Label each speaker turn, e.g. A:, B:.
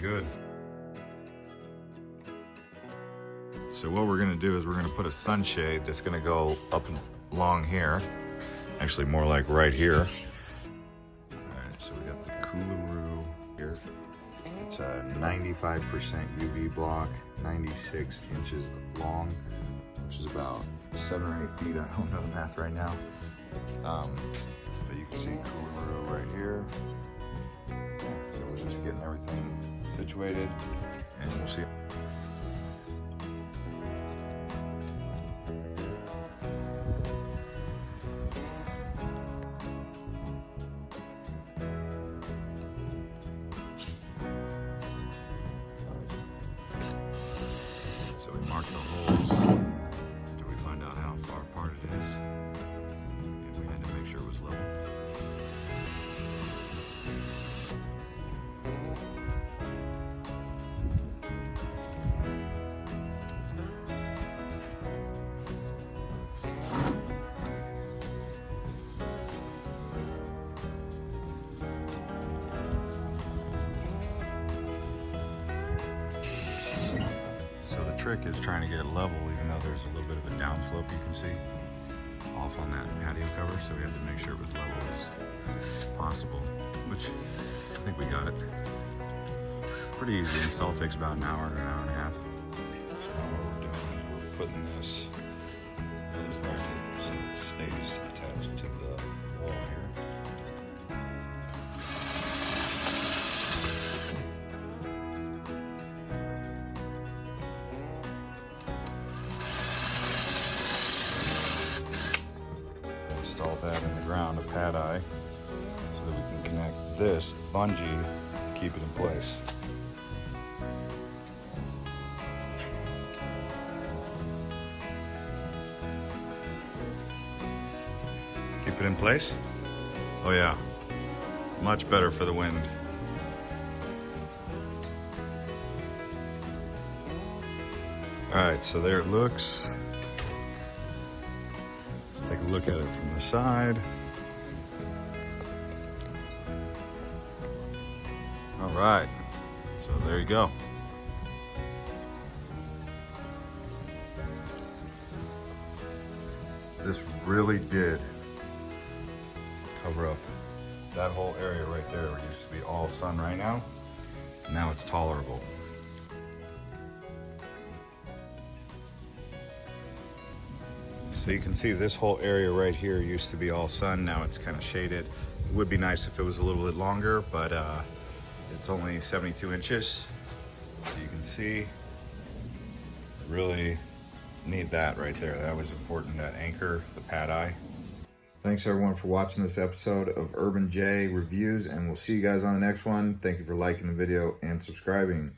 A: good. So what we're gonna do is we're gonna put a sunshade that's gonna go up along here. Actually more like right here. All right, so we got the Coolaroo here. It's a 95% UV block, 96 inches long, which is about 7 or 8 feet. I don't know the math right now. But you can see Coolaroo right here. So we're just getting everything situated, and we'll see. So we marked the holes until we find out how far apart it is, and we had to make sure it was level. Trick is trying to get it level, even though there's a little bit of a downslope you can see off on that patio cover, so we had to make sure it was level as possible, which I think we got it. Pretty easy install, takes about an hour and a half. So now what we're doing is we're putting this in a bracket so it stays attached to the wall here. Install that in the ground, a pad eye, so that we can connect this bungee to keep it in place. Keep it in place? Oh yeah, much better for the wind. All right, so there it looks. Take a look at it from the side. All right, so there you go. This really did cover up that whole area right there. It used to be all sun right now. Now it's tolerable. So you can see this whole area right here used to be all sun, now it's kind of shaded. It would be nice if it was a little bit longer, but it's only 72 inches. So you can see, really need that right there. That was important, that anchor, the pad eye. Thanks everyone for watching this episode of Urban J Reviews, and we'll see you guys on the next one. Thank you for liking the video and subscribing.